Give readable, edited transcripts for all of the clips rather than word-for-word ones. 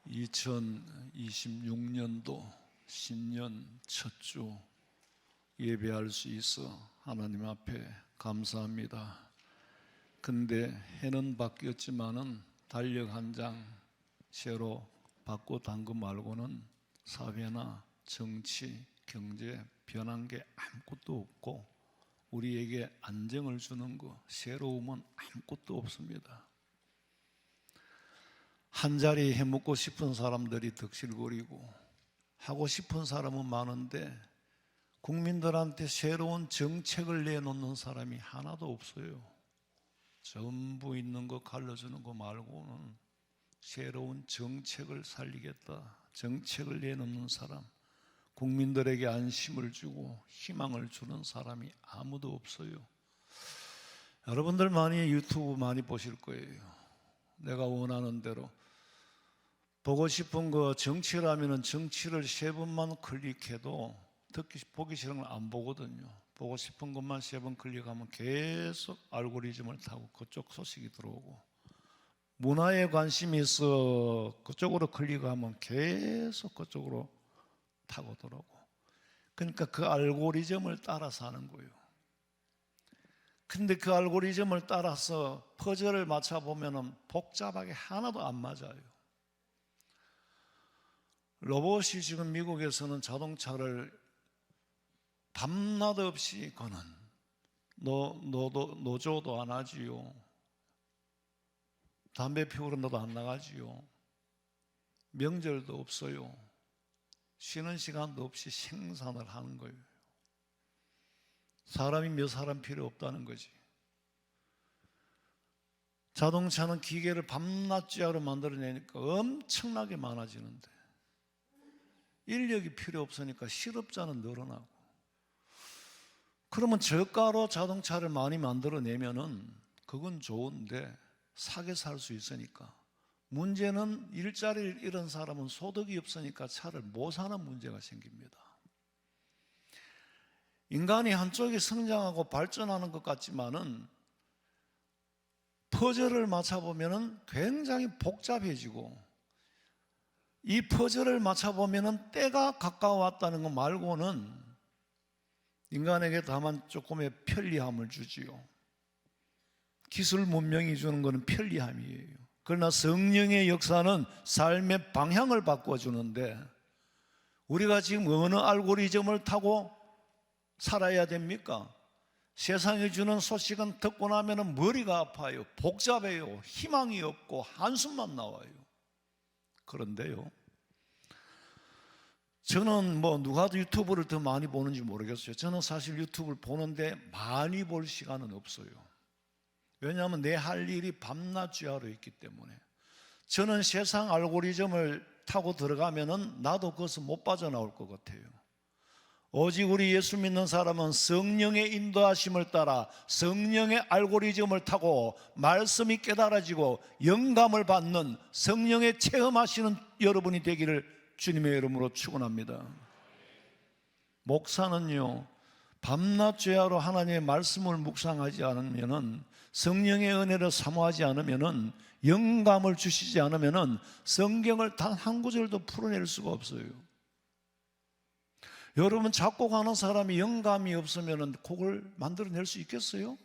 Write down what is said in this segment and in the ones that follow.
2026년도 신년 첫 주 예배할 수 있어 하나님 앞에 감사합니다. 근데 해는 바뀌었지만은 달력 한 장 새로 바꿔 단 거 말고는 사회나 정치, 경제 변한 게 아무것도 없고 우리에게 안정을 주는 거, 새로움은 아무것도 없습니다. 한 자리 해먹고 싶은 사람들이 득실거리고 하고 싶은 사람은 많은데 국민들한테 새로운 정책을 내놓는 사람이 하나도 없어요. 전부 있는 거 갈라주는 거 말고는 새로운 정책을 살리겠다, 정책을 내놓는 사람, 국민들에게 안심을 주고 희망을 주는 사람이 아무도 없어요. 여러분들 많이 유튜브 많이 보실 거예요. 내가 원하는 대로 보고 싶은 거 정치라면은 정치를 3번만 클릭해도 보기 싫은 걸 안 보거든요. 보고 싶은 것만 3번 클릭하면 계속 알고리즘을 타고 그쪽 소식이 들어오고, 문화에 관심이 있어 그쪽으로 클릭하면 계속 그쪽으로 타고 들어오고, 그러니까 그 알고리즘을 따라서 하는 거예요. 근데 그 알고리즘을 따라서 퍼즐을 맞춰보면 복잡하게 하나도 안 맞아요. 로봇이 지금 미국에서는 자동차를 밤낮 없이 거는, 노조도 안 하지요. 담배 피우러 나도 안 나가지요. 명절도 없어요. 쉬는 시간도 없이 생산을 하는 거예요. 사람이 몇 사람 필요 없다는 거지. 자동차는 기계를 밤낮지하로 만들어내니까 엄청나게 많아지는데 인력이 필요 없으니까 실업자는 늘어나고, 그러면 저가로 자동차를 많이 만들어내면은 그건 좋은데 사게 살 수 있으니까, 문제는 일자리를 잃은 사람은 소득이 없으니까 차를 못 사는 문제가 생깁니다. 인간이 한쪽이 성장하고 발전하는 것 같지만은 퍼즐을 맞춰보면은 굉장히 복잡해지고, 이 퍼즐을 맞춰보면은 때가 가까웠다는 거 말고는 인간에게 다만 조금의 편리함을 주지요. 기술 문명이 주는 것은 편리함이에요. 그러나 성령의 역사는 삶의 방향을 바꿔주는데, 우리가 지금 어느 알고리즘을 타고 살아야 됩니까? 세상이 주는 소식은 듣고 나면 머리가 아파요. 복잡해요. 희망이 없고 한숨만 나와요. 그런데요, 저는 누가 유튜브를 더 많이 보는지 모르겠어요. 저는 사실 유튜브를 보는데 많이 볼 시간은 없어요. 왜냐하면 내 할 일이 밤낮 쥐하로 있기 때문에. 저는 세상 알고리즘을 타고 들어가면은 나도 거기서 못 빠져나올 것 같아요. 오직 우리 예수 믿는 사람은 성령의 인도하심을 따라 성령의 알고리즘을 타고 말씀이 깨달아지고 영감을 받는 성령의 체험하시는 여러분이 되기를 주님의 이름으로 축원합니다. 목사는요, 밤낮 죄하로 하나님의 말씀을 묵상하지 않으면은, 성령의 은혜를 사모하지 않으면은, 영감을 주시지 않으면은 성경을 단 한 구절도 풀어낼 수가 없어요. 여러분, 작곡하는 사람이 영감이 없으면 곡을 만들어낼 수 있겠어요?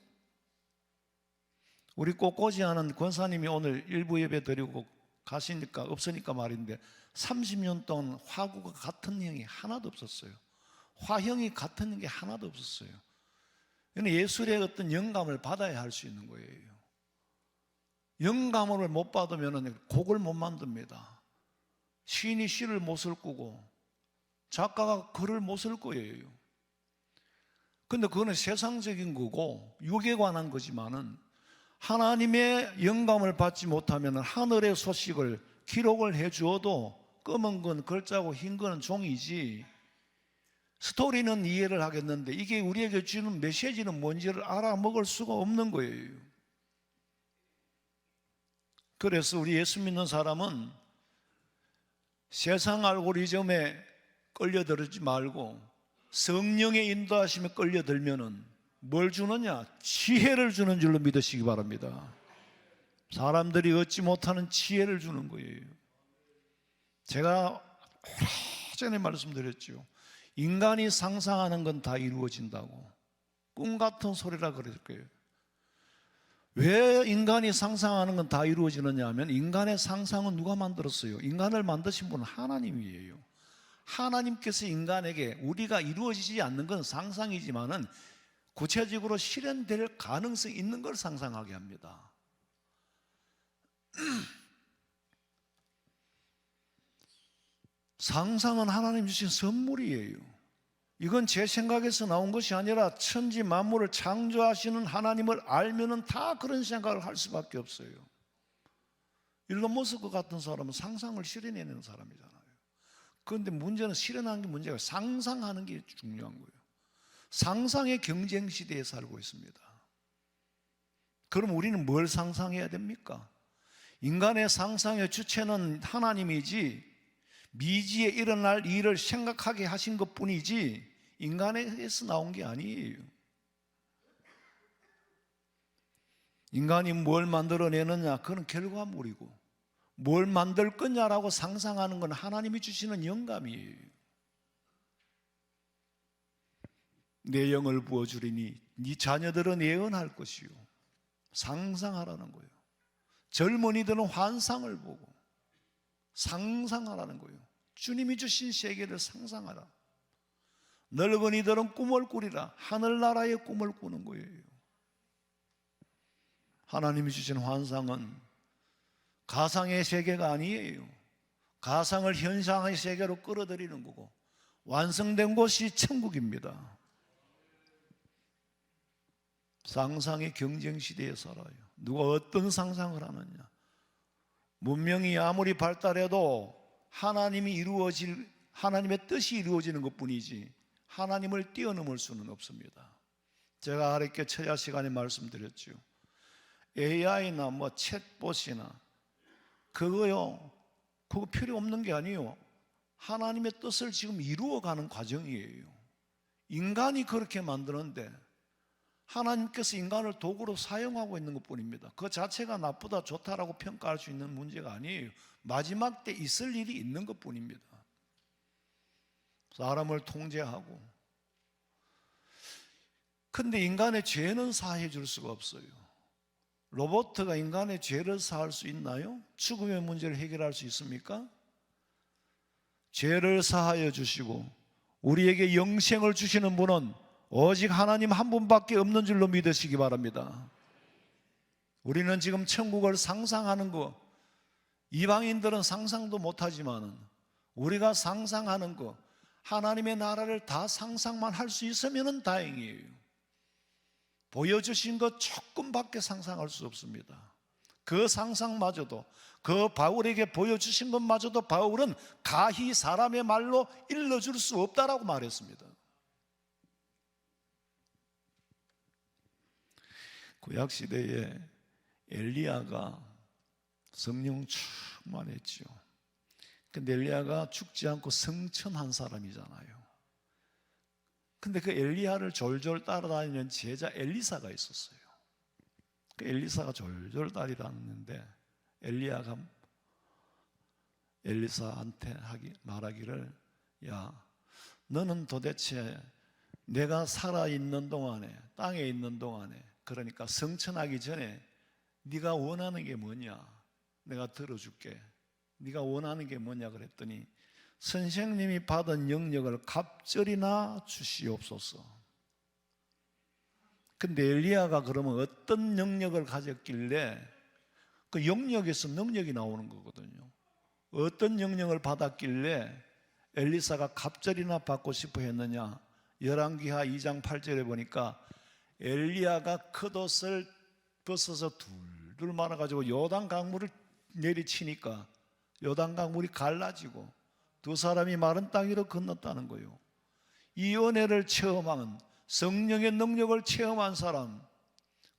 우리 꽃꽂이 하는 권사님이 오늘 일부 예배 드리고 가시니까 없으니까 말인데 30년 동안 화구가 같은 형이 하나도 없었어요. 화형이 같은 게 하나도 없었어요. 예술의 어떤 영감을 받아야 할 수 있는 거예요. 영감을 못 받으면 곡을 못 만듭니다. 시인이 시를 못 쓸 거고 작가가 글을 못 쓸 거예요. 근데 그거는 세상적인 거고 육에 관한 거지만은, 하나님의 영감을 받지 못하면 하늘의 소식을 기록을 해 주어도 검은 건 글자고 흰 거는 종이지, 스토리는 이해를 하겠는데 이게 우리에게 주는 메시지는 뭔지를 알아먹을 수가 없는 거예요. 그래서 우리 예수 믿는 사람은 세상 알고리즘에 끌려들지 말고 성령의 인도하심에 끌려들면은 뭘 주느냐? 지혜를 주는 줄로 믿으시기 바랍니다. 사람들이 얻지 못하는 지혜를 주는 거예요. 제가 오래전에 말씀드렸죠. 인간이 상상하는 건 다 이루어진다고. 꿈 같은 소리라 그랬을 거예요. 왜 인간이 상상하는 건 다 이루어지느냐 하면, 인간의 상상은 누가 만들었어요? 인간을 만드신 분은 하나님이에요. 하나님께서 인간에게, 우리가 이루어지지 않는 건 상상이지만은 구체적으로 실현될 가능성이 있는 걸 상상하게 합니다. 상상은 하나님 주신 선물이에요. 이건 제 생각에서 나온 것이 아니라 천지 만물을 창조하시는 하나님을 알면은 다 그런 생각을 할 수밖에 없어요. 일론 머스크 같은 사람은 상상을 실현해내는 사람이잖아요. 그런데 문제는 실현하는 게 문제가 아니라 상상하는 게 중요한 거예요. 상상의 경쟁 시대에 살고 있습니다. 그럼 우리는 뭘 상상해야 됩니까? 인간의 상상의 주체는 하나님이지, 미지에 일어날 일을 생각하게 하신 것뿐이지 인간에서 나온 게 아니에요. 인간이 뭘 만들어내느냐, 그건 결과물이고, 뭘 만들 거냐라고 상상하는 건 하나님이 주시는 영감이에요. 내 영을 부어주리니 네 자녀들은 예언할 것이요. 상상하라는 거예요. 젊은이들은 환상을 보고 상상하라는 거예요. 주님이 주신 세계를 상상하라. 늙은이들은 꿈을 꾸리라. 하늘나라의 꿈을 꾸는 거예요. 하나님이 주신 환상은 가상의 세계가 아니에요. 가상을 현상의 세계로 끌어들이는 거고, 완성된 곳이 천국입니다. 상상의 경쟁 시대에 살아요. 누가 어떤 상상을 하느냐. 문명이 아무리 발달해도 하나님의 뜻이 이루어지는 것뿐이지 하나님을 뛰어넘을 수는 없습니다. 제가 어렵게 처야 시간에 말씀드렸죠. AI나 챗봇이나 그거 필요 없는 게 아니에요. 하나님의 뜻을 지금 이루어가는 과정이에요. 인간이 그렇게 만드는데 하나님께서 인간을 도구로 사용하고 있는 것뿐입니다. 그 자체가 나쁘다 좋다라고 평가할 수 있는 문제가 아니에요. 마지막 때 있을 일이 있는 것뿐입니다. 사람을 통제하고. 근데 인간의 죄는 사해 줄 수가 없어요. 로봇가 인간의 죄를 사할 수 있나요? 죽음의 문제를 해결할 수 있습니까? 죄를 사하여 주시고 우리에게 영생을 주시는 분은 오직 하나님 한 분밖에 없는 줄로 믿으시기 바랍니다. 우리는 지금 천국을 상상하는 거, 이방인들은 상상도 못하지만 우리가 상상하는 거, 하나님의 나라를 다 상상만 할 수 있으면 다행이에요. 보여주신 것 조금밖에 상상할 수 없습니다. 그 상상마저도, 그 바울에게 보여주신 것마저도 바울은 가히 사람의 말로 일러줄 수 없다라고 말했습니다. 구약시대에 엘리야가 성령 충만했죠. 근데 엘리야가 죽지 않고 성천한 사람이잖아요. 근데 그 엘리야를 졸졸 따라다니는 제자 엘리사가 있었어요. 그 엘리사가 졸졸 따라다녔는데 엘리야가 엘리사한테 말하기를, 야, 너는 도대체 내가 살아있는 동안에, 땅에 있는 동안에, 그러니까 성천하기 전에 네가 원하는 게 뭐냐? 내가 들어줄게. 네가 원하는 게 뭐냐 그랬더니 선생님이 받은 영역을 갑절이나 주시옵소서. 근데 엘리야가 그러면 어떤 영역을 가졌길래, 그 영역에서 능력이 나오는 거거든요. 어떤 영역을 받았길래 엘리사가 갑절이나 받고 싶어 했느냐? 열왕기하 2장 8절에 보니까 엘리야가 겉옷을 벗어서 둘둘 말아가지고 요단 강물을 내리치니까 요단 강물이 갈라지고 두 사람이 마른 땅 위로 건넜다는 거예요. 이 은혜를 체험한, 성령의 능력을 체험한 사람,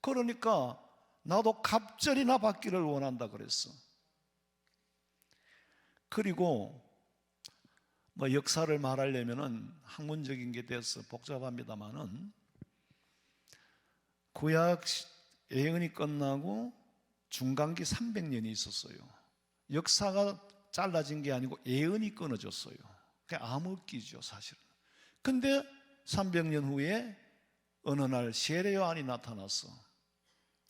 그러니까 나도 갑절이나 받기를 원한다 그랬어. 그리고 역사를 말하려면은 학문적인 게 돼서 복잡합니다만은, 구약 예언이 끝나고 중간기 300년이 있었어요. 역사가 잘라진 게 아니고 예언이 끊어졌어요. 그냥 암흑기죠, 사실은. 근데 300년 후에 어느 날 세례 요한이 나타났어.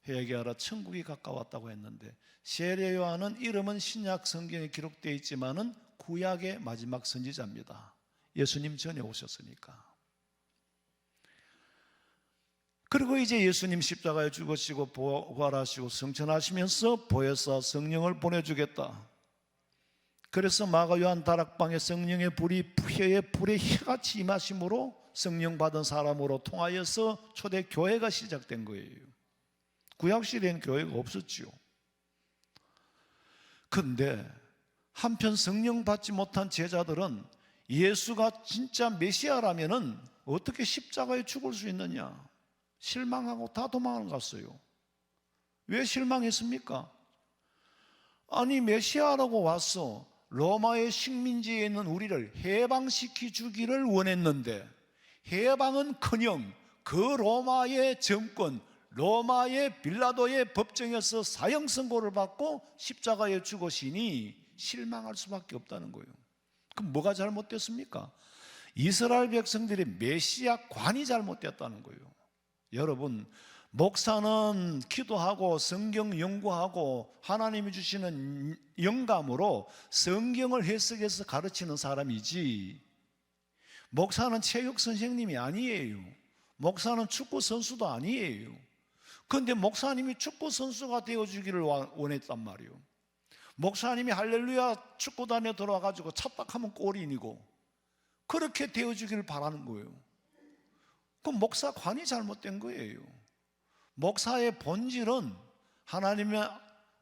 회개하라, 천국이 가까웠다고 했는데, 세례 요한은 이름은 신약 성경에 기록되어 있지만은 구약의 마지막 선지자입니다. 예수님 전에 오셨으니까. 그리고 이제 예수님 십자가에 죽으시고 부활하시고 성천하시면서 보혜사 성령을 보내주겠다. 그래서 마가 요한 다락방에 성령의 불이 혀에 불의 혀같이 임하심으로 성령 받은 사람으로 통하여서 초대 교회가 시작된 거예요. 구약시대엔 교회가 없었지요. 그런데 한편 성령 받지 못한 제자들은 예수가 진짜 메시아라면은 어떻게 십자가에 죽을 수 있느냐, 실망하고 다 도망갔어요. 왜 실망했습니까? 아니, 메시아라고 와서 로마의 식민지에 있는 우리를 해방시키 주기를 원했는데, 해방은커녕 그 로마의 정권, 로마의 빌라도의 법정에서 사형 선고를 받고 십자가에 죽으시니 실망할 수밖에 없다는 거예요. 그럼 뭐가 잘못됐습니까? 이스라엘 백성들의 메시아관이 잘못됐다는 거예요. 여러분, 목사는 기도하고 성경 연구하고 하나님이 주시는 영감으로 성경을 해석해서 가르치는 사람이지, 목사는 체육 선생님이 아니에요. 목사는 축구 선수도 아니에요. 그런데 목사님이 축구 선수가 되어주기를 원했단 말이에요. 목사님이 할렐루야 축구단에 들어와가지고 찹딱하면 골인이고 그렇게 되어주기를 바라는 거예요. 그럼 목사관이 잘못된 거예요. 목사의 본질은 하나님의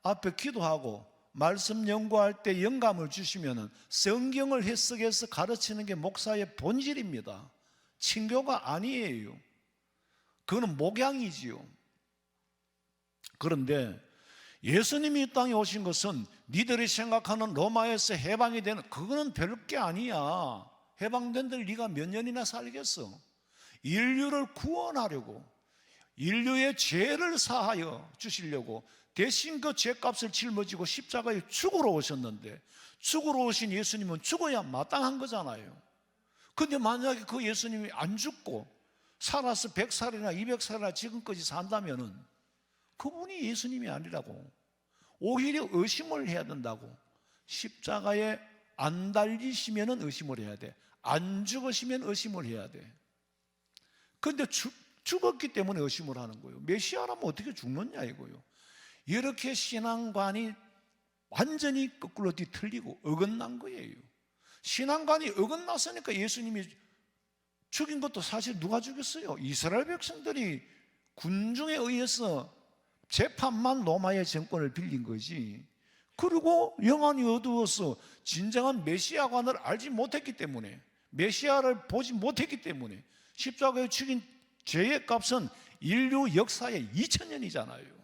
앞에 기도하고 말씀 연구할 때 영감을 주시면 성경을 해석해서 가르치는 게 목사의 본질입니다. 친교가 아니에요. 그거는 목양이지요. 그런데 예수님이 이 땅에 오신 것은 니들이 생각하는 로마에서 해방이 되는, 그거는 별게 아니야. 해방된 들 네가 몇 년이나 살겠어. 인류를 구원하려고, 인류의 죄를 사하여 주시려고 대신 그 죄값을 짊어지고 십자가에 죽으러 오셨는데, 죽으러 오신 예수님은 죽어야 마땅한 거잖아요. 근데 만약에 그 예수님이 안 죽고 살아서 100살이나 200살이나 지금까지 산다면은 그분이 예수님이 아니라고, 오히려 의심을 해야 된다고. 십자가에 안 달리시면 의심을 해야 돼. 안 죽으시면 의심을 해야 돼. 근데 죽었기 때문에 의심을 하는 거예요. 메시아라면 어떻게 죽느냐 이거요. 이렇게 신앙관이 완전히 거꾸로 뒤틀리고 어긋난 거예요. 신앙관이 어긋났으니까 예수님이 죽인 것도 사실 누가 죽였어요? 이스라엘 백성들이 군중에 의해서 재판만 로마의 정권을 빌린 거지. 그리고 영안이 어두워서 진정한 메시아관을 알지 못했기 때문에, 메시아를 보지 못했기 때문에 십자가에 죽인 죄의 값은 인류 역사의 2000년이잖아요.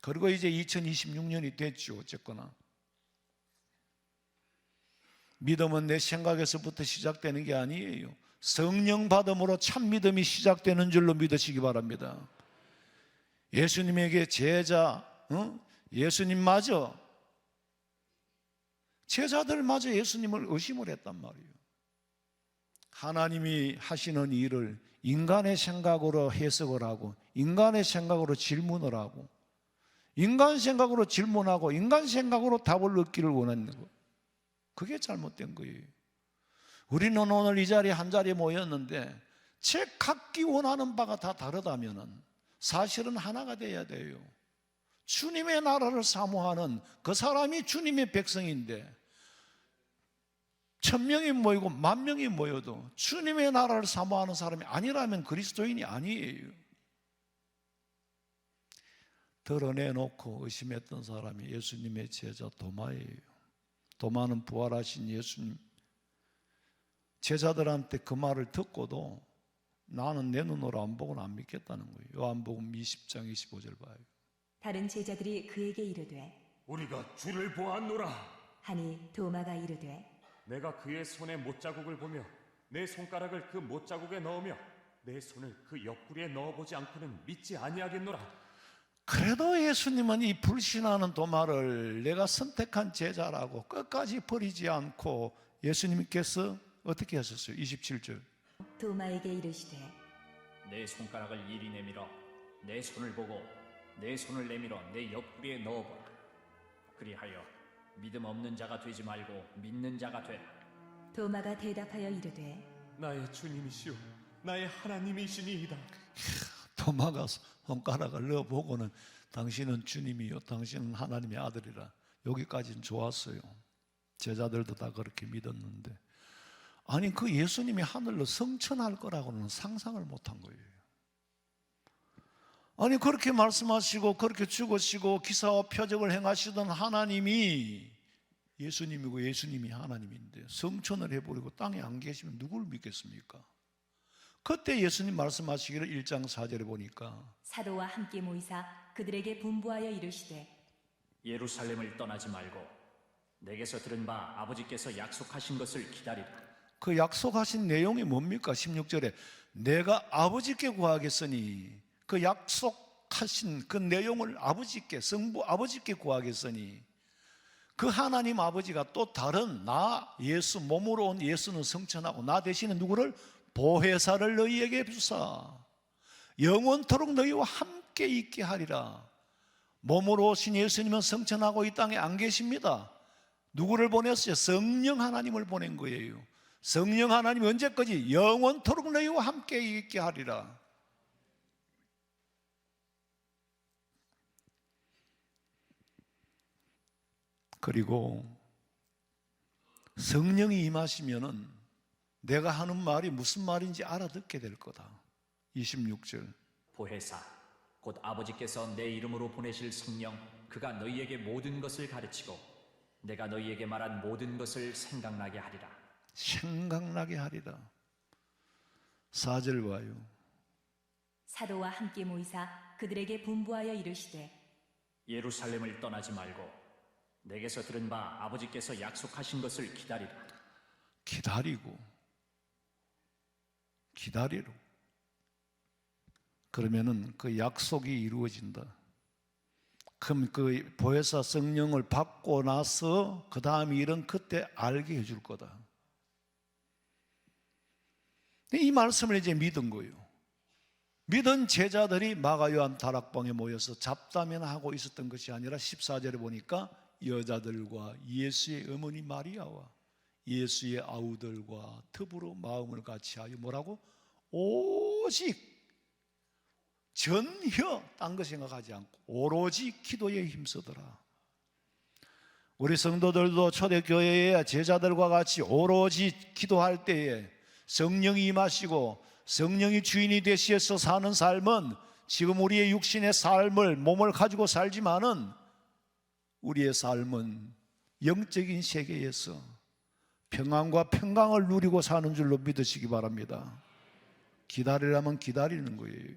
그리고 이제 2026년이 됐죠. 어쨌거나 믿음은 내 생각에서부터 시작되는 게 아니에요. 성령 받음으로 참 믿음이 시작되는 줄로 믿으시기 바랍니다. 예수님에게 제자, 예수님마저, 제자들마저 예수님을 의심을 했단 말이에요. 하나님이 하시는 일을 인간의 생각으로 해석을 하고, 인간의 생각으로 질문을 하고, 인간 생각으로 질문하고, 인간 생각으로 답을 얻기를 원하는 거, 그게 잘못된 거예요. 우리는 오늘 이 자리에 한 자리에 모였는데 제 각기 원하는 바가 다 다르다면 사실은 하나가 돼야 돼요. 주님의 나라를 사모하는 그 사람이 주님의 백성인데, 1000명이 모이고 10,000명이 모여도 주님의 나라를 사모하는 사람이 아니라면 그리스도인이 아니에요. 드러내놓고 의심했던 사람이 예수님의 제자 도마예요. 도마는 부활하신 예수님, 제자들한테 그 말을 듣고도 나는 내 눈으로 안 보고는 안 믿겠다는 거예요. 요한복음 20장 25절 봐요. 다른 제자들이 그에게 이르되 우리가 주를 보았노라 하니 도마가 이르되 내가 그의 손에 못자국을 보며 내 손가락을 그 못자국에 넣으며 내 손을 그 옆구리에 넣어보지 않고는 믿지 아니하겠노라. 그래도 예수님은 이 불신하는 도마를 내가 선택한 제자라고 끝까지 버리지 않고 예수님께서 어떻게 하셨어요? 27절. 도마에게 이르시되 내 손가락을 이리 내밀어 내 손을 보고 내 손을 내밀어 내 옆구리에 넣어보라. 그리하여 믿음 없는 자가 되지 말고 믿는 자가 되라. 도마가 대답하여 이르되 나의 주님이시오 나의 하나님이시니이다. 도마가 손가락을 넣어보고는 당신은 주님이요 당신은 하나님의 아들이라. 여기까지는 좋았어요. 제자들도 다 그렇게 믿었는데, 아니 그 예수님이 하늘로 승천할 거라고는 상상을 못한 거예요. 아니 그렇게 말씀하시고 그렇게 죽으시고 기사와 표적을 행하시던 하나님이 예수님이고 예수님이 하나님인데 승천을 해버리고 땅에 안 계시면 누굴 믿겠습니까? 그때 예수님 말씀하시기를 1장 4절에 보니까 사도와 함께 모이사 그들에게 분부하여 이르시되 예루살렘을 떠나지 말고 내게서 들은 바 아버지께서 약속하신 것을 기다리라. 그 약속하신 내용이 뭡니까? 16절에 내가 아버지께 구하겠으니, 그 약속하신 그 내용을 아버지께, 성부 아버지께 구하겠으니, 그 하나님 아버지가 또 다른 나 예수, 몸으로 온 예수는 성천하고 나 대신에 누구를? 보혜사를 너희에게 주사 영원토록 너희와 함께 있게 하리라. 몸으로 오신 예수님은 성천하고 이 땅에 안 계십니다. 누구를 보냈어요? 성령 하나님을 보낸 거예요. 성령 하나님이 언제까지? 영원토록 너희와 함께 있게 하리라. 그리고 성령이 임하시면은 내가 하는 말이 무슨 말인지 알아듣게 될 거다. 26절. 보혜사 곧 아버지께서 내 이름으로 보내실 성령 그가 너희에게 모든 것을 가르치고 내가 너희에게 말한 모든 것을 생각나게 하리라. 생각나게 하리라. 4절 봐요. 사도와 함께 모이사 그들에게 분부하여 이르시되 예루살렘을 떠나지 말고 내게서 들은 바 아버지께서 약속하신 것을 기다리라. 기다리로. 그러면은 그 약속이 이루어진다. 그럼 그 보혜사 성령을 받고 나서 그 다음 일은 그때 알게 해줄 거다. 이 말씀을 이제 믿은 거예요. 믿은 제자들이 마가 요한 다락방에 모여서 잡담회하고 있었던 것이 아니라 14절에 보니까 여자들과 예수의 어머니 마리아와 예수의 아우들과 더불어 마음을 같이하여 뭐라고? 오직 전혀 딴 거 생각하지 않고 오로지 기도에 힘쓰더라. 우리 성도들도 초대교회의 제자들과 같이 오로지 기도할 때에 성령이 임하시고 성령이 주인이 되시어서 사는 삶은 지금 우리의 육신의 삶을 몸을 가지고 살지만은 우리의 삶은 영적인 세계에서 평안과 평강을 누리고 사는 줄로 믿으시기 바랍니다. 기다리라면 기다리는 거예요.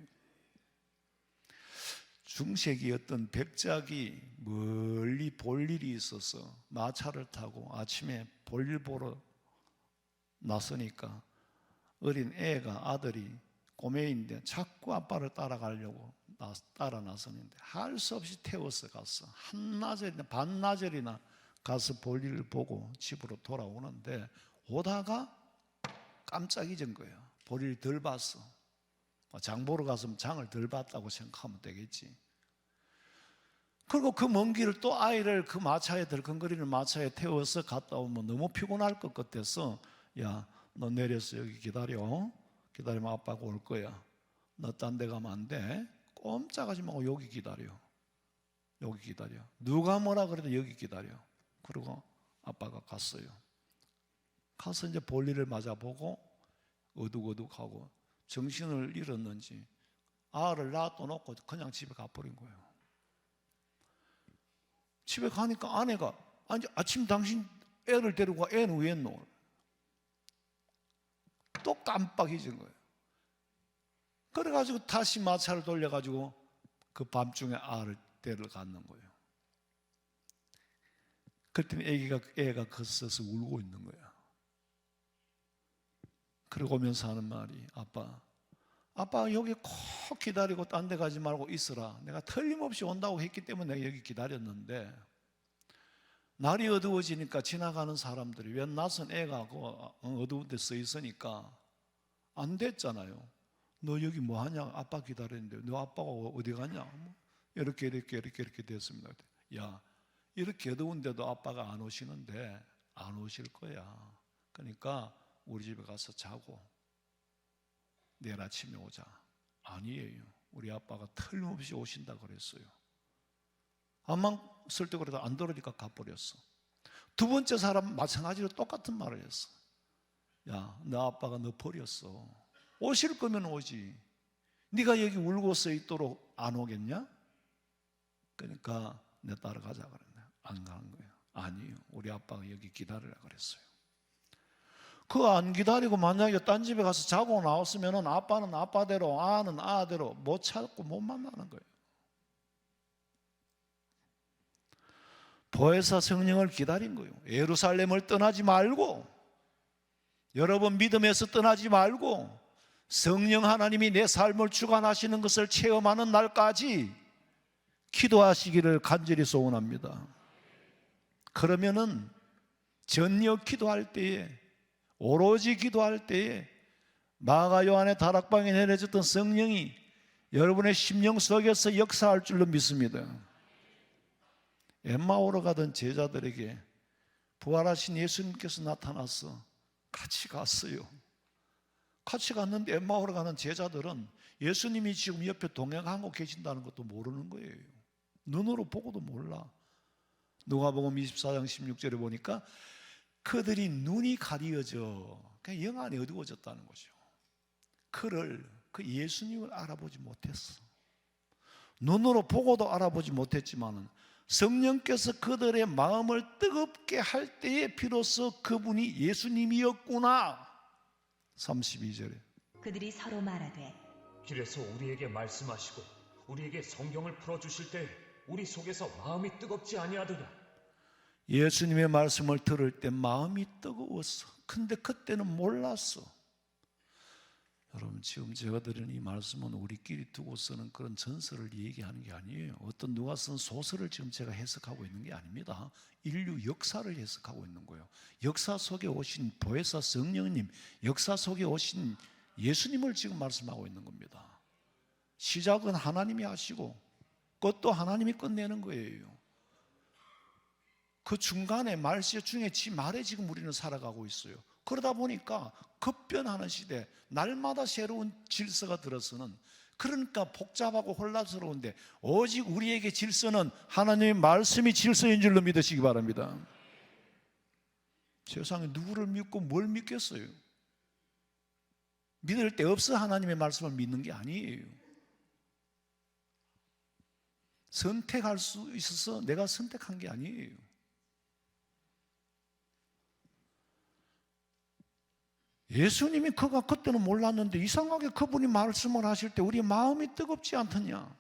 중세기 어떤 백작이 멀리 볼 일이 있어서 마차를 타고 아침에 볼일 보러 나서니까 어린 애가 아들이 꼬매인데 자꾸 아빠를 따라가려고 따라 나서는데 할 수 없이 태워서 갔어. 한나절이나 반나절이나 가서 볼일을 보고 집으로 돌아오는데 오다가 깜짝 잊은 거예요. 볼일 덜 봤어. 장 보러 갔으면 장을 덜 봤다고 생각하면 되겠지. 그리고 그 먼 길을 또 아이를 그 마차에 덜컹거리는 마차에 태워서 갔다 오면 너무 피곤할 것 같아서 야, 너 내려서 여기 기다려. 기다리면 아빠가 올 거야. 너 딴 데 가면 안 돼. 꼼짝하지 말고 여기 기다려. 여기 기다려. 누가 뭐라 그래도 여기 기다려. 그리고 아빠가 갔어요. 가서 이제 볼일을 맞아보고 어둑어둑하고 정신을 잃었는지 아를 놔둬놓고 그냥 집에 가버린 거예요. 집에 가니까 아내가 아니 아침 당신 애를 데리고 가. 애는 왜 있노? 또 깜빡 잊은 거예요. 그래가지고 다시 마차를 돌려가지고 그 밤중에 아를 데려갔는 거예요. 그랬더니 애가 거서서 울고 있는 거야. 그러고 오면서 하는 말이 아빠 아빠가 여기 콕 기다리고 딴 데 가지 말고 있으라. 내가 틀림없이 온다고 했기 때문에 내가 여기 기다렸는데, 날이 어두워지니까 지나가는 사람들이 웬 낯선 애가 어두운 데 서 있으니까 안 됐잖아요. 너 여기 뭐 하냐? 아빠 기다렸는데 너 아빠가 어디 가냐? 이렇게 됐습니다. 야, 이렇게 어두운데도 아빠가 안 오시는데 안 오실 거야. 그러니까 우리 집에 가서 자고 내일 아침에 오자. 아니에요. 우리 아빠가 틀림없이 오신다 그랬어요. 암만 쓸 때 그래도 안 들으니까 가버렸어. 두 번째 사람 마찬가지로 똑같은 말을 했어. 야, 너 아빠가 너 버렸어. 오실 거면 오지. 네가 여기 울고 서 있도록 안 오겠냐? 그러니까 내 따라가자 그랬네. 안 가는 거예요. 아니요. 우리 아빠가 여기 기다리라 그랬어요. 그거 안 기다리고 만약에 딴 집에 가서 자고 나왔으면 아빠는 아빠대로, 아는 아대로 못 찾고 못 만나는 거예요. 보혜사 성령을 기다린 거예요. 예루살렘을 떠나지 말고, 여러분 믿음에서 떠나지 말고 성령 하나님이 내 삶을 주관하시는 것을 체험하는 날까지 기도하시기를 간절히 소원합니다. 그러면은 전혀 기도할 때에, 오로지 기도할 때에 마가 요한의 다락방에 내려졌던 성령이 여러분의 심령 속에서 역사할 줄로 믿습니다. 엠마오로 가던 제자들에게 부활하신 예수님께서 나타나서 같이 갔어요. 같이 갔는데 엠마오로 가는 제자들은 예수님이 지금 옆에 동행하고 계신다는 것도 모르는 거예요. 눈으로 보고도 몰라. 누가복음 24장 16절에 보니까 그들이 눈이 가리어져 그냥 영안이 어두워졌다는 거죠. 그 예수님을 알아보지 못했어. 눈으로 보고도 알아보지 못했지만 성령께서 그들의 마음을 뜨겁게 할 때에 비로소 그분이 예수님이었구나. 32절에 그들이 서로 말하되 길에서 우리에게 말씀하시고 우리에게 성경을 풀어주실 때 우리 속에서 마음이 뜨겁지 아니하더냐. 예수님의 말씀을 들을 때 마음이 뜨거웠어. 근데 그때는 몰랐어. 여러분 지금 제가 드리는 이 말씀은 우리끼리 두고 쓰는 그런 전설을 얘기하는 게 아니에요. 어떤 누가 쓴 소설을 지금 제가 해석하고 있는 게 아닙니다. 인류 역사를 해석하고 있는 거예요. 역사 속에 오신 보혜사 성령님, 역사 속에 오신 예수님을 지금 말씀하고 있는 겁니다. 시작은 하나님이 하시고 끝도 하나님이 끝내는 거예요. 그 중간에 말씨 중에 지 말에 지금 우리는 살아가고 있어요. 그러다 보니까 급변하는 시대, 날마다 새로운 질서가 들어서는, 그러니까 복잡하고 혼란스러운데 오직 우리에게 질서는 하나님의 말씀이 질서인 줄로 믿으시기 바랍니다. 세상에 누구를 믿고 뭘 믿겠어요? 믿을 데 없어 하나님의 말씀을 믿는 게 아니에요. 선택할 수 있어서 내가 선택한 게 아니에요. 예수님이 그가 그때는 몰랐는데 이상하게 그분이 말씀을 하실 때 우리 마음이 뜨겁지 않더냐.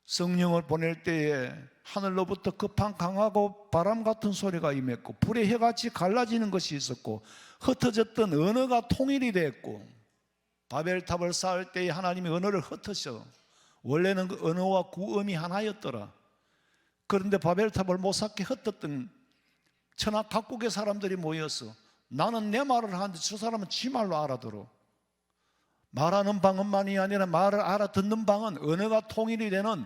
성령을 보낼 때에 하늘로부터 급한 강하고 바람 같은 소리가 임했고 불의 혀같이 갈라지는 것이 있었고 흩어졌던 언어가 통일이 됐고, 바벨탑을 쌓을 때에 하나님이 언어를 흩으셔. 원래는 그 언어와 구음이 하나였더라. 그런데 바벨탑을 못 쌓게 흩었던 천하 각국의 사람들이 모여서 나는 내 말을 하는데 저 사람은 지 말로 알아들어. 말하는 방언만이 아니라 말을 알아듣는 방언, 언어가 통일이 되는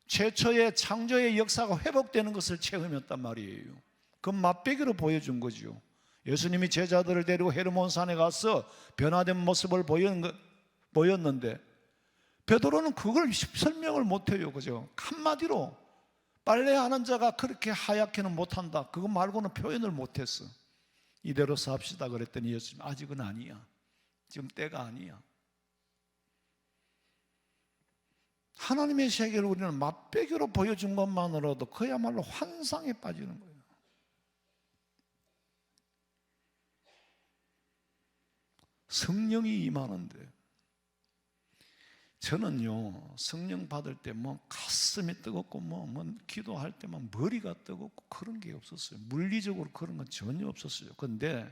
최초의 창조의 역사가 회복되는 것을 체험했단 말이에요. 그 맛배기로 보여준 거죠. 예수님이 제자들을 데리고 헤르몬 산에 가서 변화된 모습을 보였는데 베드로는 그걸 설명을 못해요. 그죠? 한마디로 빨래하는 자가 그렇게 하얗게는 못한다, 그거 말고는 표현을 못했어. 이대로 삽시다 그랬더니 예수님 아직은 아니야. 지금 때가 아니야. 하나님의 세계를 우리는 맛배기로 보여준 것만으로도 그야말로 환상에 빠지는 거예요. 성령이 임하는데 저는요 성령 받을 때 뭐 가슴이 뜨겁고 뭐 기도할 때만 머리가 뜨겁고 그런 게 없었어요. 물리적으로 그런 건 전혀 없었어요. 그런데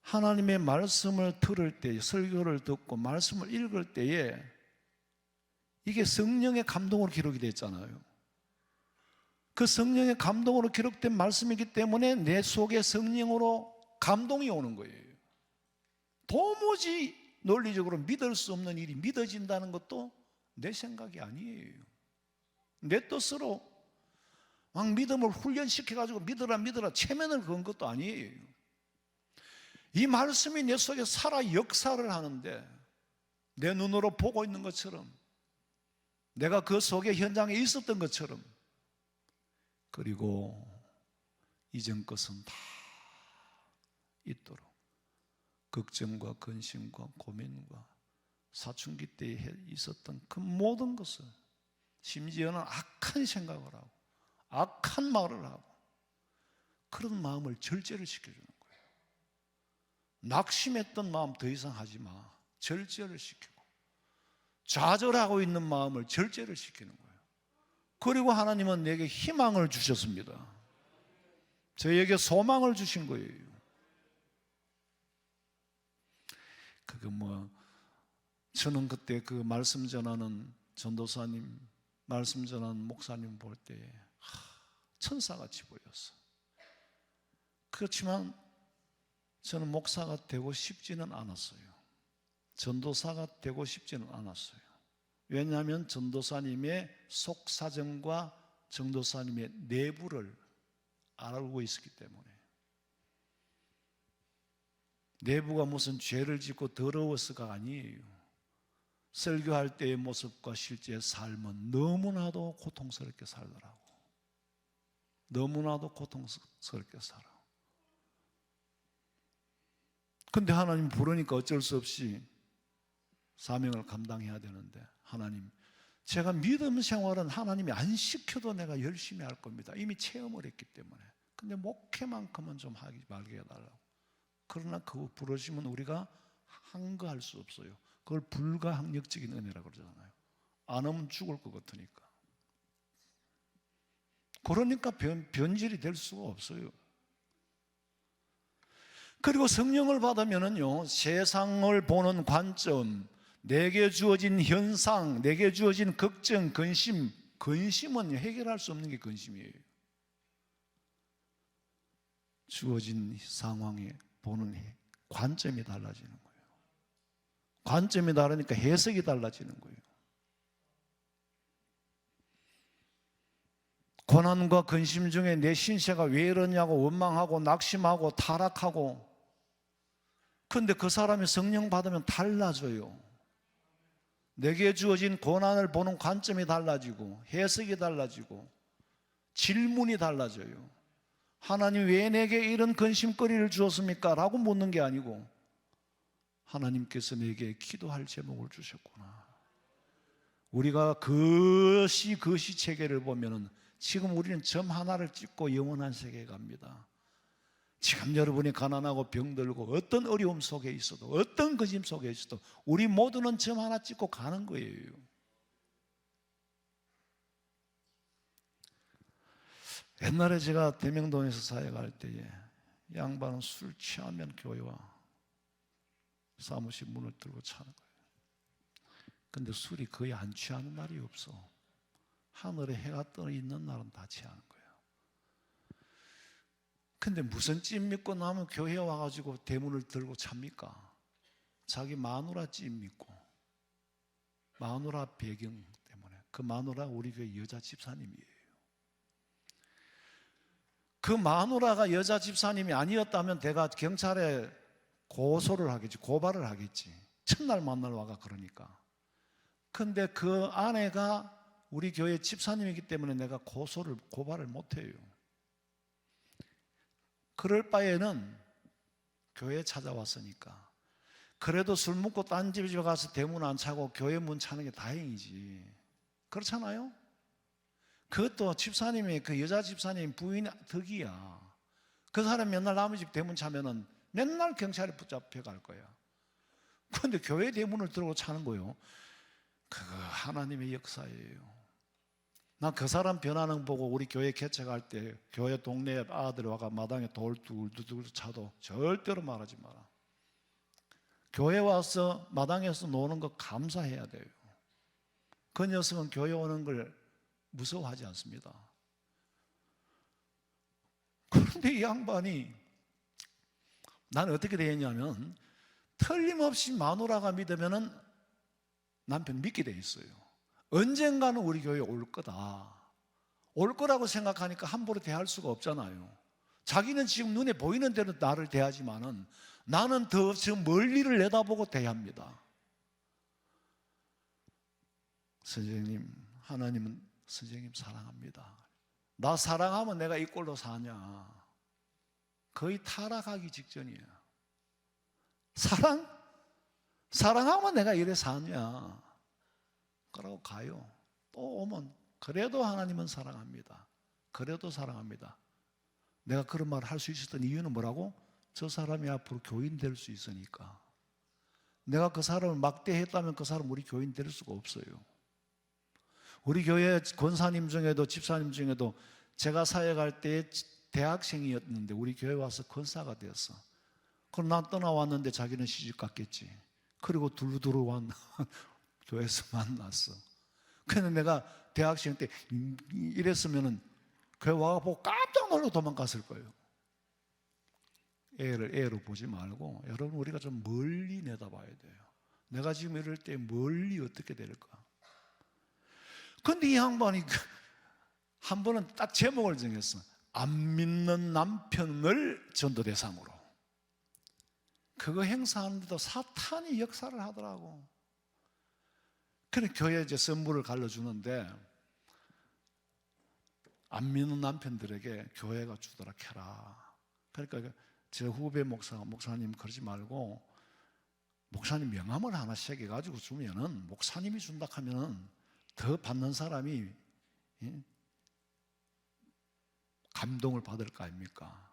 하나님의 말씀을 들을 때, 설교를 듣고 말씀을 읽을 때에 이게 성령의 감동으로 기록이 됐잖아요. 그 성령의 감동으로 기록된 말씀이기 때문에 내 속에 성령으로 감동이 오는 거예요. 도무지 논리적으로 믿을 수 없는 일이 믿어진다는 것도 내 생각이 아니에요. 내 뜻으로 막 믿음을 훈련시켜가지고 믿어라 체면을 그은 것도 아니에요. 이 말씀이 내 속에 살아 역사를 하는데 내 눈으로 보고 있는 것처럼, 내가 그 속에 현장에 있었던 것처럼, 그리고 이전 것은 다 있도록 걱정과 근심과 고민과 사춘기 때에 있었던 그 모든 것을, 심지어는 악한 생각을 하고 악한 말을 하고 그런 마음을 절제를 시켜주는 거예요. 낙심했던 마음 더 이상 하지 마, 절제를 시키고, 좌절하고 있는 마음을 절제를 시키는 거예요. 그리고 하나님은 내게 희망을 주셨습니다. 저에게 소망을 주신 거예요. 저는 그때 그 말씀 전하는 전도사님, 말씀 전하는 목사님 볼 때 천사같이 보였어. 그렇지만 저는 목사가 되고 싶지는 않았어요. 전도사가 되고 싶지는 않았어요. 왜냐하면 전도사님의 속사정과 전도사님의 내부를 알고 있었기 때문에. 내부가 무슨 죄를 짓고 더러워서가 아니에요. 설교할 때의 모습과 실제 삶은 너무나도 고통스럽게 살더라고. 너무나도 고통스럽게 살아. 근데 하나님 부르니까 어쩔 수 없이 사명을 감당해야 되는데, 하나님, 제가 믿음 생활은 하나님이 안 시켜도 내가 열심히 할 겁니다. 이미 체험을 했기 때문에. 근데 목회만큼은 좀 하지 말게 해달라고. 그러나 그거 부르시면 우리가 한거할 수 없어요. 그걸 불가항력적인 은혜라고 그러잖아요. 안 하면 죽을 것 같으니까. 그러니까 변질이 될 수가 없어요. 그리고 성령을 받으면은요, 세상을 보는 관점, 내게 주어진 현상, 내게 주어진 걱정, 근심은 해결할 수 없는 게 근심이에요. 주어진 상황에 보는 관점이 달라지는 거예요. 관점이 다르니까 해석이 달라지는 거예요. 고난과 근심 중에 내 신세가 왜 이러냐고 원망하고 낙심하고 타락하고, 그런데 그 사람이 성령 받으면 달라져요. 내게 주어진 고난을 보는 관점이 달라지고 해석이 달라지고 질문이 달라져요. 하나님, 왜 내게 이런 근심거리를 주었습니까? 라고 묻는 게 아니고, 하나님께서 내게 기도할 제목을 주셨구나. 우리가 그 시체계를 보면은 지금 우리는 점 하나를 찍고 영원한 세계에 갑니다. 지금 여러분이 가난하고 병들고 어떤 어려움 속에 있어도, 어떤 근심 속에 있어도 우리 모두는 점 하나 찍고 가는 거예요. 옛날에 제가 대명동에서 사역할 때에 양반은 술 취하면 교회와 사무실 문을 들고 차는 거예요. 근데 술이 거의 안 취하는 날이 없어. 하늘에 해가 떠 있는 날은 다 취하는 거예요. 근데 무슨 찜 믿고 나면 교회에 와가지고 대문을 들고 찹니까? 자기 마누라 찜 믿고, 마누라 배경 때문에. 그 마누라 우리 교회 여자 집사님이에요. 그 마누라가 여자 집사님이 아니었다면 내가 경찰에 고소를 하겠지, 고발을 하겠지. 첫날 만나러 와가 그러니까. 근데 그 아내가 우리 교회 집사님이기 때문에 내가 고발을 못해요. 그럴 바에는 교회에 찾아왔으니까 그래도 술 먹고 딴 집에 가서 대문 안 차고 교회 문 차는 게 다행이지. 그렇잖아요? 그것도 집사님이, 그 여자 집사님 부인 덕이야. 그 사람 맨날 남의 집 대문 차면은 맨날 경찰에 붙잡혀 갈 거야. 그런데 교회 대문을 들고 차는 거예요. 그거 하나님의 역사예요. 나 그 사람 변하는 거 보고 우리 교회 개척할 때 교회 동네 아들이 와가 마당에 돌 두들두들 차도 절대로 말하지 마라. 교회 와서 마당에서 노는 거 감사해야 돼요. 그 녀석은 교회 오는 걸 무서워하지 않습니다. 그런데 이 양반이 나는 어떻게 되었냐면 틀림없이 마누라가 믿으면은 남편 믿게 돼 있어요. 언젠가는 우리 교회에 올 거다. 올 거라고 생각하니까 함부로 대할 수가 없잖아요. 자기는 지금 눈에 보이는 대로 나를 대하지만은 나는 더 지금 멀리를 내다보고 대합니다. 선생님, 하나님은 선생님 사랑합니다. 나 사랑하면 내가 이 꼴로 사냐? 거의 타락하기 직전이에요. 사랑하면 내가 이래 사냐? 그러고 가요. 또 오면 그래도 하나님은 사랑합니다. 그래도 사랑합니다. 내가 그런 말을 할 수 있었던 이유는 뭐라고? 저 사람이 앞으로 교인 될 수 있으니까. 내가 그 사람을 막대했다면 그 사람 우리 교인 될 수가 없어요. 우리 교회 권사님 중에도 집사님 중에도 제가 사역할 때 대학생이었는데 우리 교회 와서 권사가 되었어. 그럼 난 떠나왔는데 자기는 시집 갔겠지. 그리고 두루두루 교회에서 만났어. 그래서 내가 대학생 때 이랬으면은 교회 와보고 깜짝 놀라고 도망갔을 거예요. 애로 보지 말고 여러분 우리가 좀 멀리 내다봐야 돼요. 내가 지금 이럴 때 멀리 어떻게 될까? 근데 이 양반이 한 번은 딱 제목을 정했어. 안 믿는 남편을 전도 대상으로. 그거 행사하는데도 사탄이 역사를 하더라고. 그래 교회에 이제 선물을 갈라주는데 안 믿는 남편들에게 교회가 주더라 캐라. 그러니까 제 후배 목사님 그러지 말고 목사님 명함을 하나 새겨가지고 주면은 목사님이 준다 하면은 더 받는 사람이 감동을 받을 거 아닙니까?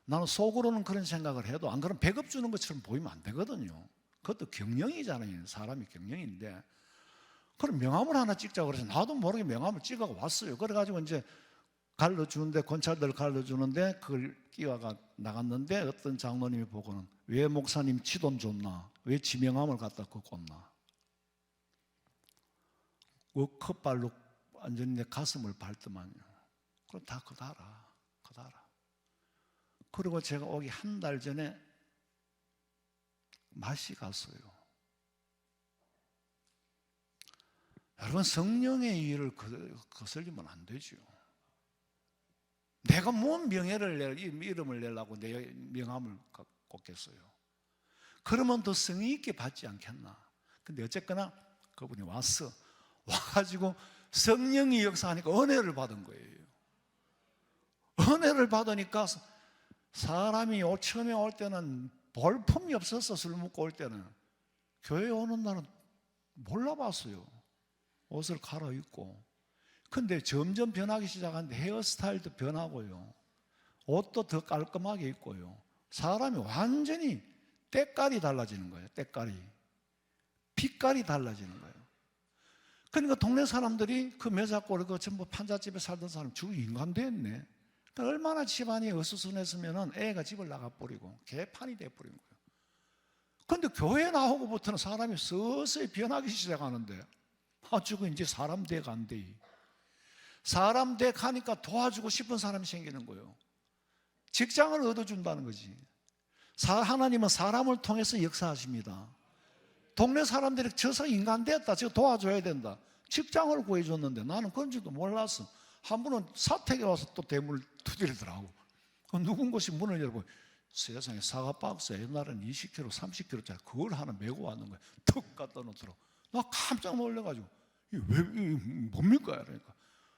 나는 속으로는 그런 생각을 해도 안 그러면 배급 주는 것처럼 보이면 안 되거든요. 그것도 경영이잖아요. 사람이 경영인데 그럼 명함을 하나 찍자고 그래서 나도 모르게 명함을 찍어 왔어요. 그래가지고 이제 갈라주는데 권찰들 갈라주는데 그걸 끼워가 나갔는데 어떤 장로님이 보고는 왜 목사님 치돈 줬나? 왜 지명함을 갖다 걷고 나? 컵발로 완전히 내 가슴을 밟더만요. 그럼 다 그다라. 그리고 제가 오기 한 달 전에 맛이 갔어요. 여러분 성령의 일을 거슬리면 안 되죠. 내가 뭔 명예를 이름을 내려고 내 명함을 꽂겠어요. 그러면 더 성의 있게 받지 않겠나. 근데 어쨌거나 그분이 와가지고 성령이 역사하니까 은혜를 받은 거예요. 은혜를 받으니까 사람이 처음에 올 때는 볼품이 없었어. 술 먹고 올 때는 교회 오는 날은 몰라봤어요. 옷을 갈아입고. 근데 점점 변하기 시작하는데 헤어스타일도 변하고요. 옷도 더 깔끔하게 입고요. 사람이 완전히 때깔이 달라지는 거예요. 때깔이. 빛깔이 달라지는 거예요. 그러니까 동네 사람들이 그 매작골 그 전부 판잣집에 살던 사람 죽 인간 됐네. 그러니까 얼마나 집안이 어수선했으면 애가 집을 나가버리고 개판이 돼버린 거예요. 그런데 교회 나오고부터는 사람이 서서히 변하기 시작하는데 죽어 이제 사람 돼 간대. 사람 돼 가니까 도와주고 싶은 사람이 생기는 거예요. 직장을 얻어준다는 거지. 하나님은 사람을 통해서 역사하십니다. 동네 사람들이 저서 인간 됐다, 저 도와줘야 된다. 직장을 구해줬는데 나는 그런 줄도 몰랐어. 한 분은 사택에 와서 또 대문을 두드리더라고. 누군 곳이 문을 열고 세상에 사과 박스 옛날에는 20kg, 30kg짜리 그걸 하나 메고 왔는 거야. 툭 갖다 놓더라고. 나 깜짝 놀래가지고 이게 뭡니까? 그러니까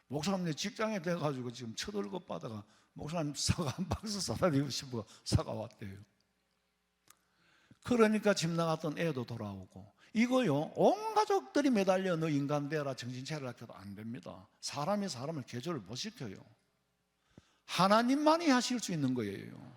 목사님 내 직장에 돼가지고 지금 첫월급 받아가 목사님 사과 한 박스 사다 드리고 싶어 사과 왔대요. 그러니까 집 나갔던 애도 돌아오고 이거요 온 가족들이 매달려 너 인간 되라 정신 차리라 해도 안 됩니다. 사람이 사람을 개조를 못 시켜요. 하나님만이 하실 수 있는 거예요.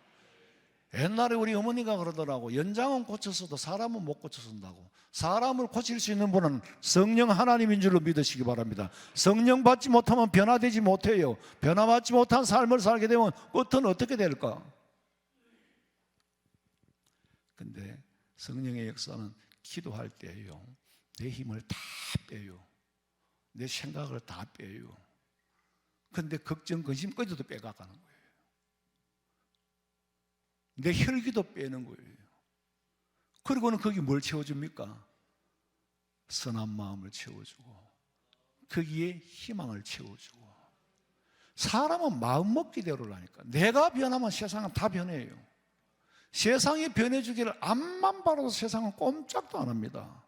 옛날에 우리 어머니가 그러더라고. 연장은 고쳤어도 사람은 못 고쳐준다고. 사람을 고칠 수 있는 분은 성령 하나님인 줄로 믿으시기 바랍니다. 성령 받지 못하면 변화되지 못해요. 변화받지 못한 삶을 살게 되면 끝은 어떻게 될까? 근데 성령의 역사는 기도할 때예요. 내 힘을 다 빼요. 내 생각을 다 빼요. 근데 걱정, 근심까지도 빼가가는 거예요. 내 혈기도 빼는 거예요. 그리고는 거기 뭘 채워줍니까? 선한 마음을 채워주고 거기에 희망을 채워주고. 사람은 마음 먹기대로라니까. 내가 변하면 세상은 다 변해요. 세상이 변해주기를 앞만 바라도 세상은 꼼짝도 안 합니다.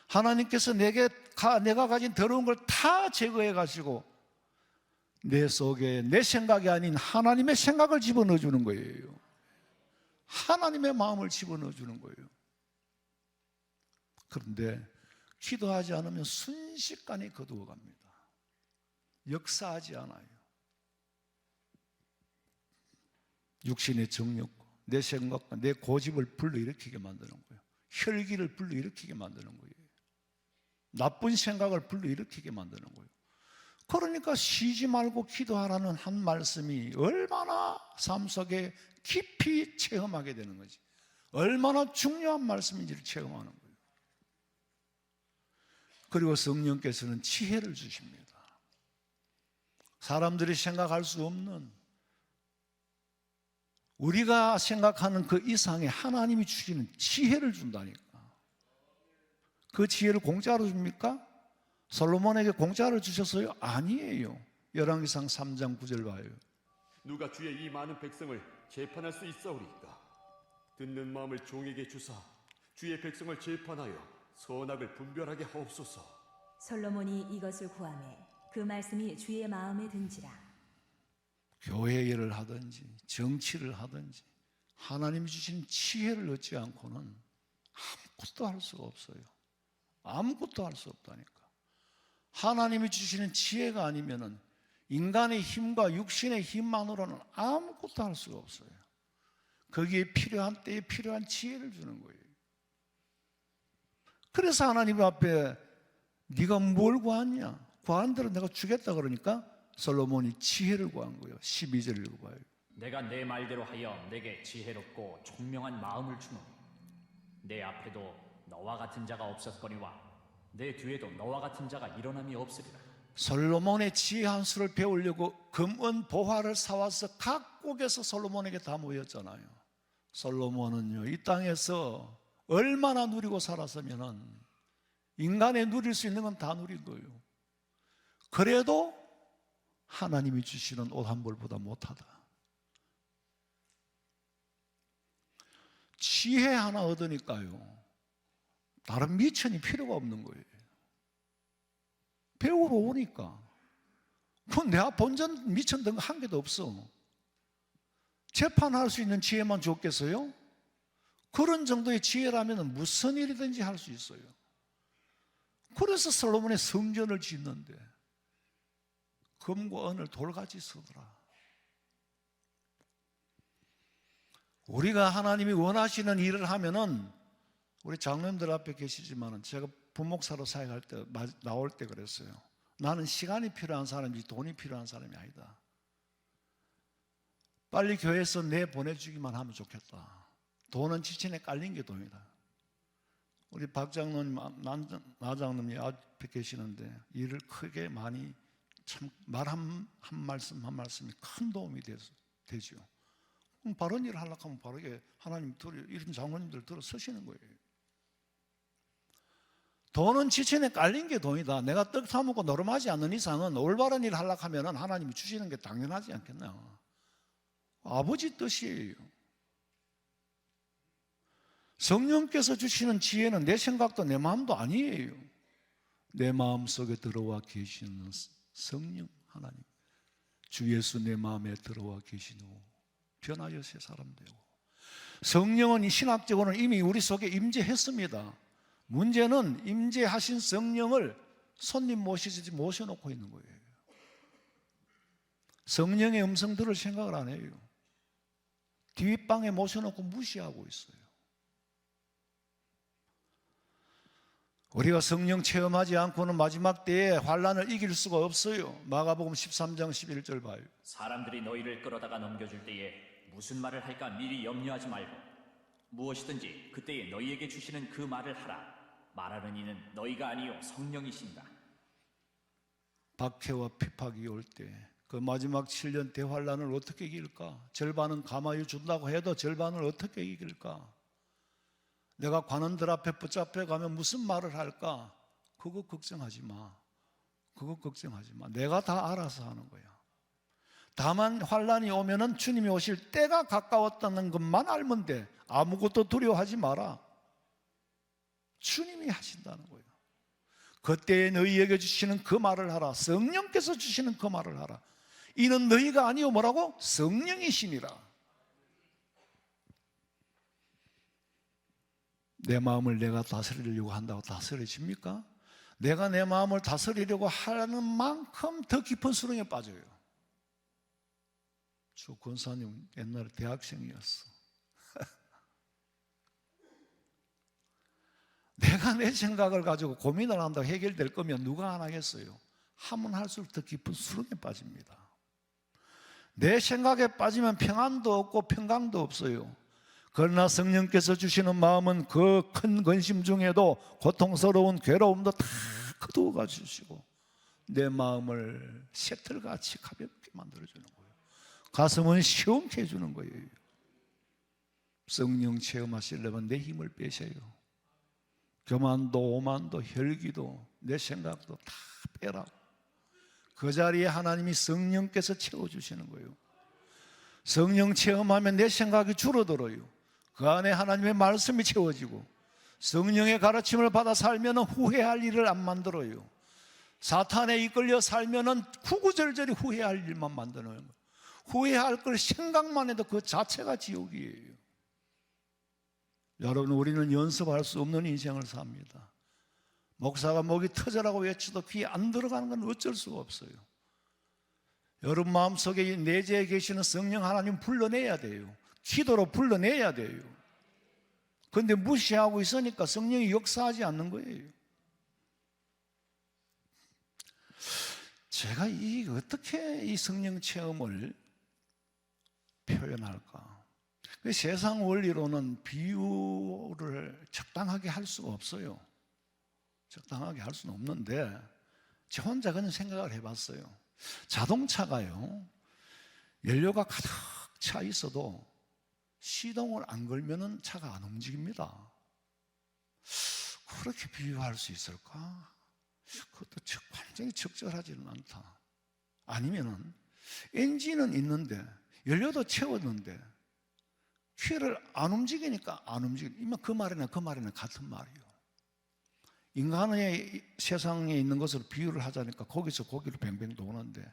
하나님께서 내가 가진 더러운 걸 다 제거해 가지고 내 속에 내 생각이 아닌 하나님의 생각을 집어넣어 주는 거예요. 하나님의 마음을 집어넣어 주는 거예요. 그런데 기도하지 않으면 순식간에 거두어 갑니다. 역사하지 않아요. 육신의 정욕과 내 생각과 내 고집을 불러일으키게 만드는 거예요. 혈기를 불러일으키게 만드는 거예요. 나쁜 생각을 불러일으키게 만드는 거예요. 그러니까 쉬지 말고 기도하라는 한 말씀이 얼마나 삶 속에 깊이 체험하게 되는 거지. 얼마나 중요한 말씀인지를 체험하는 거예요. 그리고 성령께서는 지혜를 주십니다. 사람들이 생각할 수 없는, 우리가 생각하는 그 이상의 하나님이 주시는 지혜를 준다니까. 그 지혜를 공짜로 줍니까? 솔로몬에게 공짜로 주셨어요? 아니에요. 열왕기상 3장 9절 봐요. 누가 주의 이 많은 백성을 재판할 수 있사오리까? 듣는 마음을 종에게 주사 주의 백성을 재판하여 선악을 분별하게 하옵소서. 솔로몬이 이것을 구하매 그 말씀이 주의 마음에 든지라. 교회 일을 하든지 정치를 하든지 하나님이 주신 지혜를 얻지 않고는 아무것도 할 수가 없어요. 아무것도 할 수 없다니까. 하나님이 주시는 지혜가 아니면은 인간의 힘과 육신의 힘만으로는 아무것도 할 수가 없어요. 거기에 필요한 때에 필요한 지혜를 주는 거예요. 그래서 하나님 앞에 네가 뭘 구하냐? 구한 대로 내가 주겠다 그러니까 솔로몬이 지혜를 구한 거예요. 12절 읽어봐요. 내가 내 말대로 하여 내게 지혜롭고 총명한 마음을 주노니 내 앞에도 너와 같은 자가 없었거니와 내 뒤에도 너와 같은 자가 일어남이 없으리라. 솔로몬의 지혜 한 수를 배우려고 금은 보화를 사와서 각국에서 솔로몬에게 다 모였잖아요. 솔로몬은요, 이 땅에서 얼마나 누리고 살았으면은 인간의 누릴 수 있는 건 다 누린 거예요. 그래도 하나님이 주시는 옷 한 벌보다 못하다. 지혜 하나 얻으니까요, 다른 미천이 필요가 없는 거예요. 배우러 오니까. 그건 내가 본전 미천 등 한 개도 없어. 재판할 수 있는 지혜만 줬겠어요? 그런 정도의 지혜라면 무슨 일이든지 할 수 있어요. 그래서 솔로몬의 성전을 짓는데 금과 은을 돌같이 쓰더라. 우리가 하나님이 원하시는 일을 하면은, 우리 장로님들 앞에 계시지만은 제가 부목사로 사역할 때 나올 때 그랬어요. 나는 시간이 필요한 사람이지 돈이 필요한 사람이 아니다. 빨리 교회에서 내보내주기만 하면 좋겠다. 돈은 지천에 깔린 게 돈이다. 우리 박 장로님, 나 장로님이 앞에 계시는데 일을 크게 많이, 참 말 한 말씀 한 말씀이 큰 도움이 되죠. 그럼 바른 일을 하려고 하면 바르게 하나님 이런 장로님들 들어 서시는 거예요. 돈은 지천에 깔린 게 돈이다. 내가 떡 타먹고 노름하지 않는 이상은 올바른 일을 하려고 하면 하나님이 주시는 게 당연하지 않겠나. 아버지 뜻이에요. 성령께서 주시는 지혜는 내 생각도 내 마음도 아니에요. 내 마음 속에 들어와 계시는 성령 하나님, 주 예수 내 마음에 들어와 계신 후 변하여 새 사람 되고. 성령은 신학적으로는 이미 우리 속에 임재했습니다. 문제는 임재하신 성령을 손님 모시듯이 모셔놓고 있는 거예요. 성령의 음성 들을 생각을 안 해요. 뒷방에 모셔놓고 무시하고 있어요. 우리가 성령 체험하지 않고는 마지막 때에 환난을 이길 수가 없어요. 마가복음 13장 11절 봐요. 사람들이 너희를 끌어다가 넘겨줄 때에 무슨 말을 할까 미리 염려하지 말고 무엇이든지 그때에 너희에게 주시는 그 말을 하라. 말하는 이는 너희가 아니요 성령이신다. 박해와 핍박이 올 때 그 마지막 7년 대환란을 어떻게 이길까? 절반은 감화에 준다고 해도 절반을 어떻게 이길까? 내가 관원들 앞에 붙잡혀 가면 무슨 말을 할까? 그거 걱정하지 마. 그거 걱정하지 마. 내가 다 알아서 하는 거야. 다만 환란이 오면은 주님이 오실 때가 가까웠다는 것만 알면 돼. 아무것도 두려워하지 마라. 주님이 하신다는 거예요. 그때에 너희에게 주시는 그 말을 하라. 성령께서 주시는 그 말을 하라. 이는 너희가 아니요 뭐라고? 성령이시니라. 내 마음을 내가 다스리려고 한다고 다스려집니까? 내가 내 마음을 다스리려고 하는 만큼 더 깊은 수렁에 빠져요. 저 권사님 옛날에 대학생이었어. 내가 내 생각을 가지고 고민을 한다고 해결될 거면 누가 안 하겠어요? 하면 할수록 더 깊은 수렁에 빠집니다. 내 생각에 빠지면 평안도 없고 평강도 없어요. 그러나 성령께서 주시는 마음은 그 큰 근심 중에도 고통스러운 괴로움도 다 거두어 주시고 내 마음을 쇠틀같이 가볍게 만들어주는 거예요. 가슴은 시원케 해주는 거예요. 성령 체험하시려면 내 힘을 빼세요. 교만도 오만도 혈기도 내 생각도 다 빼라고. 그 자리에 하나님이 성령께서 채워주시는 거예요. 성령 체험하면 내 생각이 줄어들어요. 그 안에 하나님의 말씀이 채워지고 성령의 가르침을 받아 살면 후회할 일을 안 만들어요. 사탄에 이끌려 살면 구구절절히 후회할 일만 만드는 거예요. 후회할 걸 생각만 해도 그 자체가 지옥이에요. 여러분, 우리는 연습할 수 없는 인생을 삽니다. 목사가 목이 터져라고 외쳐도 귀에 안 들어가는 건 어쩔 수가 없어요. 여러분 마음속에 내재해 계시는 성령 하나님 불러내야 돼요. 기도로 불러내야 돼요. 그런데 무시하고 있으니까 성령이 역사하지 않는 거예요. 제가 어떻게 이 성령 체험을 표현할까? 세상 원리로는 비유를 적당하게 할 수가 없어요. 적당하게 할 수는 없는데 저 혼자 그런 생각을 해봤어요. 자동차가요, 연료가 가득 차 있어도 시동을 안 걸면은 차가 안 움직입니다. 그렇게 비유할 수 있을까? 그것도 완전히 적절하지는 않다. 아니면은 엔진은 있는데 연료도 채웠는데 키를 안 움직이니까 안 움직이면 그 말이나 같은 말이에요. 인간의 세상에 있는 것으로 비유를 하자니까 거기서 거기로 뱅뱅 도는데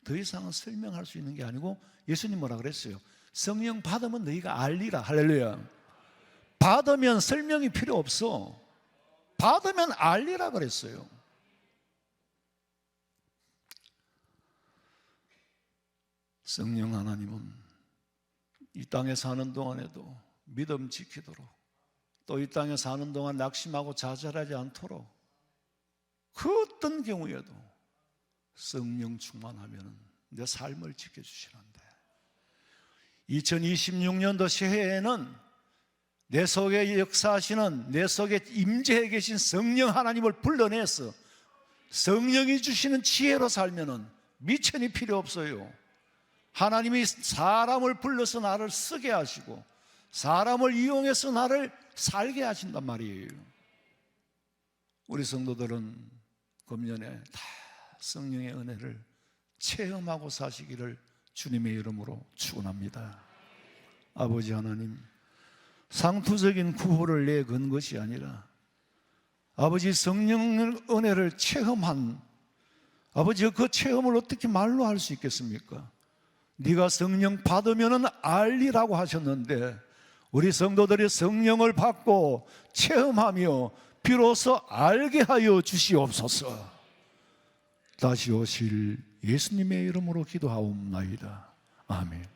더 이상은 설명할 수 있는 게 아니고 예수님 뭐라 그랬어요? 성령 받으면 너희가 알리라. 할렐루야. 받으면 설명이 필요 없어. 받으면 알리라 그랬어요. 성령 하나님은 이 땅에 사는 동안에도 믿음 지키도록, 또 이 땅에 사는 동안 낙심하고 좌절하지 않도록 그 어떤 경우에도 성령 충만하면 내 삶을 지켜주시는데, 2026년도 새해에는 내 속에 역사하시는, 내 속에 임재해 계신 성령 하나님을 불러내서 성령이 주시는 지혜로 살면은 미천이 필요 없어요. 하나님이 사람을 불러서 나를 쓰게 하시고 사람을 이용해서 나를 살게 하신단 말이에요. 우리 성도들은 금년에 다 성령의 은혜를 체험하고 사시기를 주님의 이름으로 축원합니다. 아버지 하나님, 상투적인 구호를 내건 것이 아니라 아버지 성령의 은혜를 체험한, 아버지 그 체험을 어떻게 말로 할 수 있겠습니까? 네가 성령 받으면 알리라고 하셨는데 우리 성도들이 성령을 받고 체험하며 비로소 알게 하여 주시옵소서. 다시 오실 예수님의 이름으로 기도하옵나이다. 아멘.